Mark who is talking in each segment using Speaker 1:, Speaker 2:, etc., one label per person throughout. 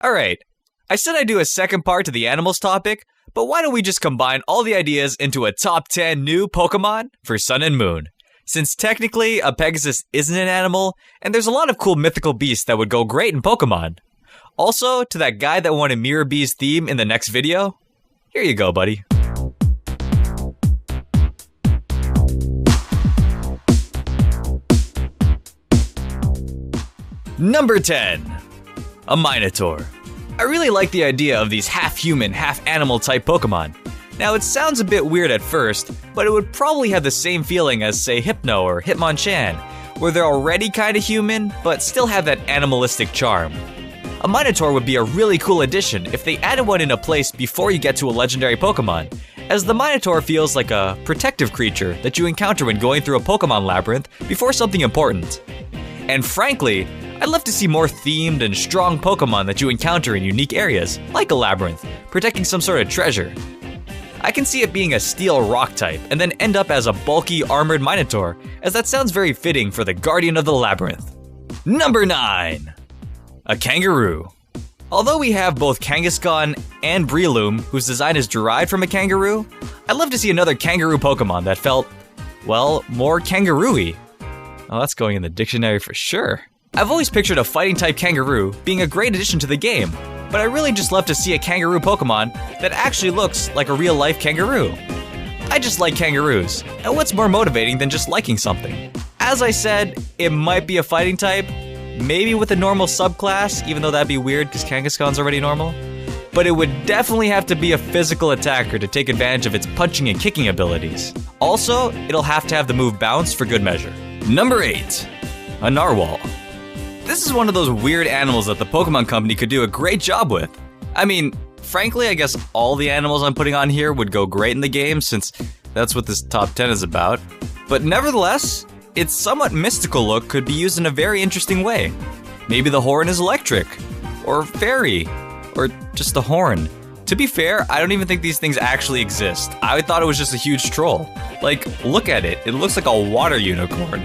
Speaker 1: Alright, I said I'd do a second part to the animals topic, but why don't we just combine all the ideas into a top 10 new Pokemon for Sun and Moon? Since technically, a Pegasus isn't an animal, and there's a lot of cool mythical beasts that would go great in Pokemon. Also, to that guy that wanted Mirror Bee's theme in the next video, here you go, buddy. Number 10. A Minotaur. I really like the idea of these half-human, half-animal type Pokemon. Now it sounds a bit weird at first, but it would probably have the same feeling as say Hypno or Hitmonchan, where they're already kinda human, but still have that animalistic charm. A Minotaur would be a really cool addition if they added one in a place before you get to a legendary Pokemon, as the Minotaur feels like a protective creature that you encounter when going through a Pokemon labyrinth before something important. And frankly, I'd love to see more themed and strong Pokemon that you encounter in unique areas, like a labyrinth, protecting some sort of treasure. I can see it being a steel rock type, and then end up as a bulky armored Minotaur, as that sounds very fitting for the Guardian of the Labyrinth. Number 9. A Kangaroo. Although we have both Kangaskhan and Breloom, whose design is derived from a kangaroo, I'd love to see another kangaroo Pokemon that felt, well, more kangaroo-y. Oh, that's going in the dictionary for sure. I've always pictured a fighting-type kangaroo being a great addition to the game, but I really just love to see a kangaroo Pokemon that actually looks like a real-life kangaroo. I just like kangaroos, and what's more motivating than just liking something? As I said, it might be a fighting type, maybe with a normal subclass, even though that'd be weird because Kangaskhan's already normal. But it would definitely have to be a physical attacker to take advantage of its punching and kicking abilities. Also, it'll have to have the move Bounce for good measure. Number 8. A Narwhal. This is one of those weird animals that the Pokemon Company could do a great job with. I mean, frankly, I guess all the animals I'm putting on here would go great in the game since that's what this top 10 is about. But nevertheless, its somewhat mystical look could be used in a very interesting way. Maybe the horn is electric, or fairy, or just a horn. To be fair, I don't even think these things actually exist. I thought it was just a huge troll. Like, look at it, it looks like a water unicorn.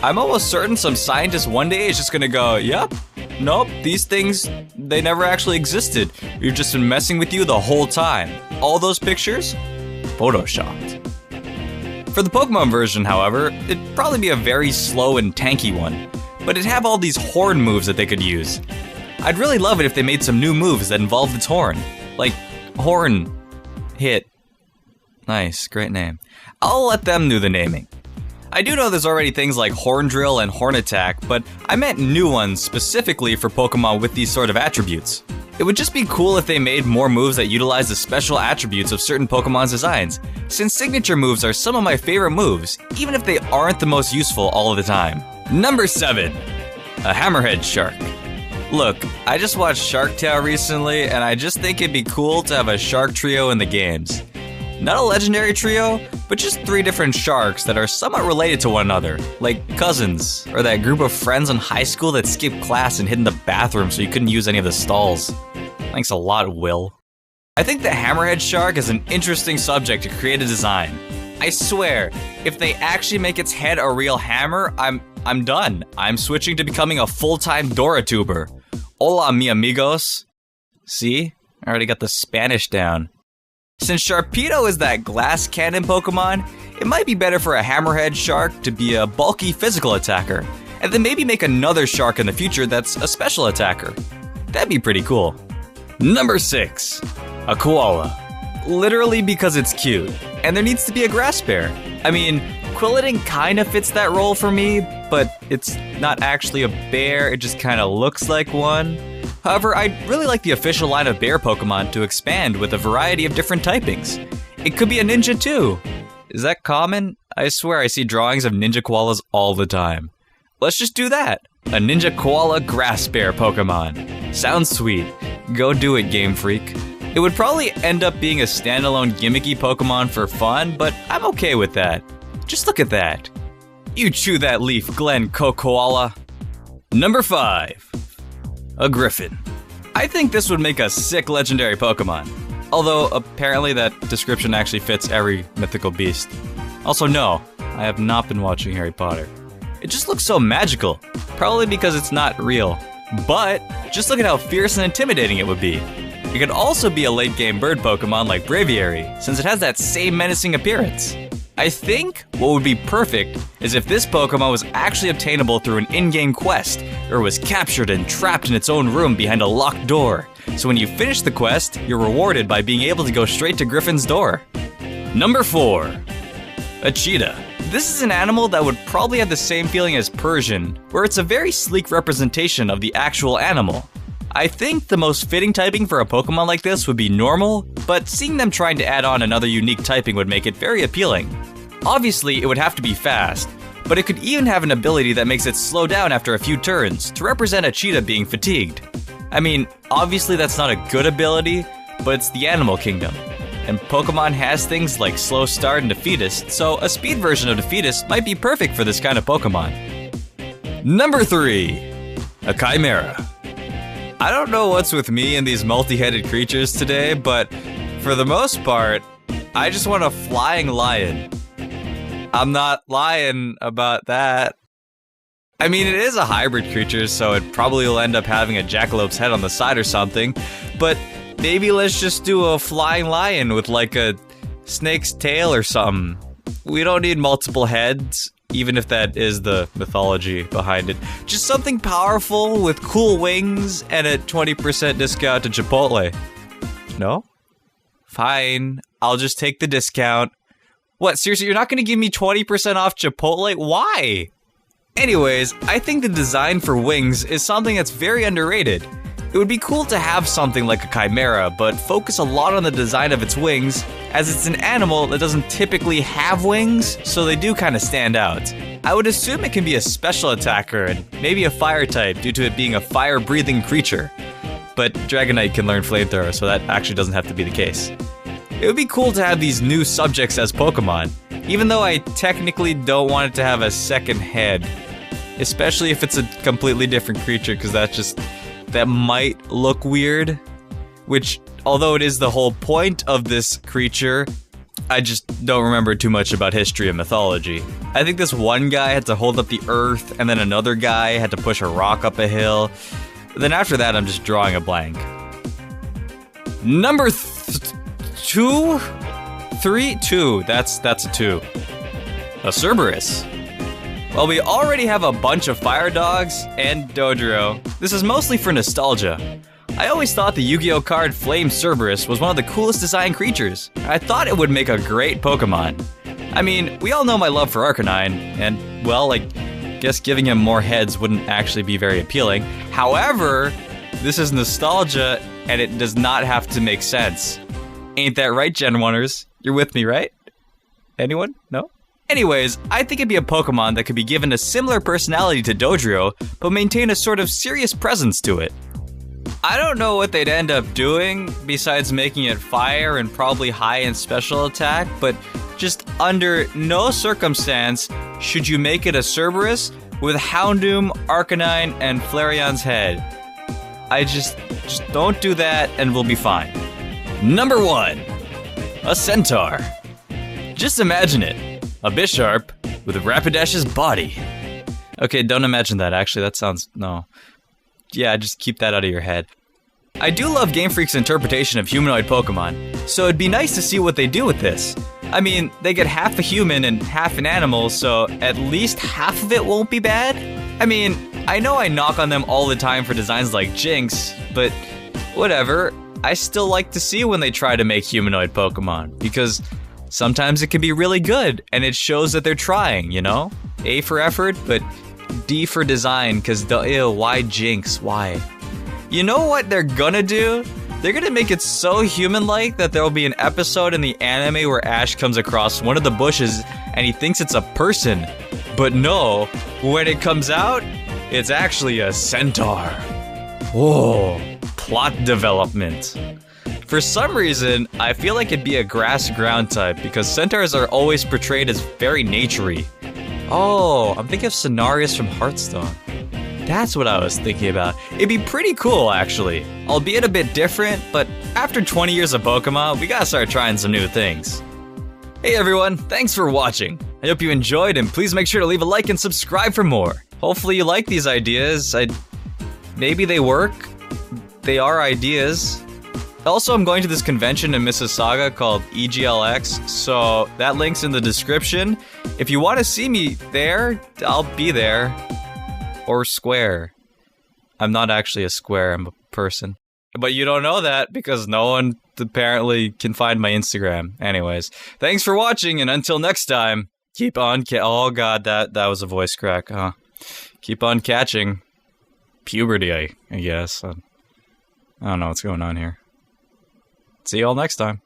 Speaker 1: I'm almost certain some scientist one day is just gonna go, yep, nope, these things, they never actually existed. We've just been messing with you the whole time. All those pictures? Photoshopped. For the Pokemon version, however, it'd probably be a very slow and tanky one, but it'd have all these horn moves that they could use. I'd really love it if they made some new moves that involved its horn. Like, horn, hit. Nice, great name. I'll let them do the naming. I do know there's already things like Horn Drill and Horn Attack, but I meant new ones specifically for Pokemon with these sort of attributes. It would just be cool if they made more moves that utilize the special attributes of certain Pokemon's designs, since signature moves are some of my favorite moves, even if they aren't the most useful all of the time. Number 7. A Hammerhead Shark. Look, I just watched Shark Tale recently, and I just think it'd be cool to have a shark trio in the games. Not a legendary trio, but just 3 different sharks that are somewhat related to one another, like cousins, or that group of friends in high school that skipped class and hid in the bathroom so you couldn't use any of the stalls. Thanks a lot, Will. I think the Hammerhead Shark is an interesting subject to create a design. I swear, if they actually make its head a real hammer, I'm done. I'm switching to becoming a full-time Doratuber. Hola, mi amigos. See? I already got the Spanish down. Since Sharpedo is that glass cannon Pokemon, it might be better for a Hammerhead Shark to be a bulky physical attacker, and then maybe make another shark in the future that's a special attacker. That'd be pretty cool. Number 6. A Koala. Literally because it's cute, and there needs to be a grass bear. I mean, Quilladin kinda fits that role for me, but it's not actually a bear, it just kinda looks like one. However, I'd really like the official line of bear Pokemon to expand with a variety of different typings. It could be a ninja too. Is that common? I swear I see drawings of ninja koalas all the time. Let's just do that. A ninja koala grass bear Pokemon. Sounds sweet. Go do it, Game Freak. It would probably end up being a standalone gimmicky Pokemon for fun, but I'm okay with that. Just look at that. You chew that leaf, Glenn Koala. Number 5. A Griffin. I think this would make a sick legendary Pokemon. Although, apparently that description actually fits every mythical beast. Also, no, I have not been watching Harry Potter. It just looks so magical. Probably because it's not real. But, just look at how fierce and intimidating it would be. It could also be a late-game bird Pokemon like Braviary, since it has that same menacing appearance. I think what would be perfect is if this Pokemon was actually obtainable through an in-game quest, or was captured and trapped in its own room behind a locked door. So when you finish the quest, you're rewarded by being able to go straight to Griffin's door. Number 4. A cheetah. This is an animal that would probably have the same feeling as Persian, where it's a very sleek representation of the actual animal. I think the most fitting typing for a Pokemon like this would be normal, but seeing them trying to add on another unique typing would make it very appealing. Obviously, it would have to be fast, but it could even have an ability that makes it slow down after a few turns to represent a cheetah being fatigued. I mean, obviously that's not a good ability, but it's the animal kingdom. And Pokemon has things like Slow Start and Defeatist, so a speed version of Defeatist might be perfect for this kind of Pokemon. Number 3. A Chimera. I don't know what's with me and these multi-headed creatures today, but for the most part, I just want a flying lion. I'm not lying about that. I mean, it is a hybrid creature, so it probably will end up having a jackalope's head on the side or something, but maybe let's just do a flying lion with like a snake's tail or something. We don't need multiple heads, even if that is the mythology behind it. Just something powerful with cool wings and a 20% discount to Chipotle. No? Fine, I'll just take the discount. What, seriously, you're not gonna give me 20% off Chipotle? Why? Anyways, I think the design for wings is something that's very underrated. It would be cool to have something like a Chimera, but focus a lot on the design of its wings, as it's an animal that doesn't typically have wings, so they do kind of stand out. I would assume it can be a special attacker and maybe a fire type due to it being a fire-breathing creature. But Dragonite can learn Flamethrower, so that actually doesn't have to be the case. It would be cool to have these new subjects as Pokemon, even though I technically don't want it to have a second head. Especially if it's a completely different creature, because that might look weird. Which, although it is the whole point of this creature, I just don't remember too much about history and mythology. I think this one guy had to hold up the earth, and then another guy had to push a rock up a hill. Then after that, I'm just drawing a blank. Number 2? 3? 2. That's a 2. A Cerberus. Well, we already have a bunch of fire dogs and Dodrio. This is mostly for nostalgia. I always thought the Yu-Gi-Oh card Flame Cerberus was one of the coolest design creatures. I thought it would make a great Pokemon. I mean, we all know my love for Arcanine, and, well, I guess giving him more heads wouldn't actually be very appealing. However, this is nostalgia, and it does not have to make sense. Ain't that right, Gen 1ers? You're with me, right? Anyone? No? Anyways, I think it'd be a Pokemon that could be given a similar personality to Dodrio, but maintain a sort of serious presence to it. I don't know what they'd end up doing, besides making it fire and probably high in special attack, but just under no circumstance should you make it a Cerberus with Houndoom, Arcanine, and Flareon's head. I just don't do that and we'll be fine. Number 1. A Centaur. Just imagine it. A Bisharp with Rapidash's body. Okay, don't imagine that. Actually, that sounds... no. Yeah, just keep that out of your head. I do love Game Freak's interpretation of humanoid Pokemon, so it'd be nice to see what they do with this. I mean, they get half a human and half an animal, so at least half of it won't be bad? I mean, I know I knock on them all the time for designs like Jinx, but whatever. I still like to see when they try to make humanoid Pokemon, because sometimes it can be really good, and it shows that they're trying, you know? A for effort, but D for design, because why Jinx? Why? You know what they're gonna do? They're gonna make it so human-like that there'll be an episode in the anime where Ash comes across one of the bushes and he thinks it's a person. But no, when it comes out, it's actually a centaur. Whoa, plot development. For some reason, I feel like it'd be a grass ground type because centaurs are always portrayed as very naturey. Oh, I'm thinking of Cenarius from Hearthstone. That's what I was thinking about. It'd be pretty cool, actually. Albeit a bit different, but after 20 years of Pokemon, we gotta start trying some new things. Hey everyone, thanks for watching. I hope you enjoyed, and please make sure to leave a like and subscribe for more. Hopefully you like these ideas. Maybe they work. they are ideas. Also, I'm going to this convention in Mississauga called EGLX, so that link's in the description. If you want to see me there, I'll be there. Or square. I'm not actually a square, I'm a person. But you don't know that because no one apparently can find my Instagram. Anyways, thanks for watching, and until next time, keep on oh god, that was a voice crack, huh? Keep on catching puberty, I guess. I don't know what's going on here. See you all next time.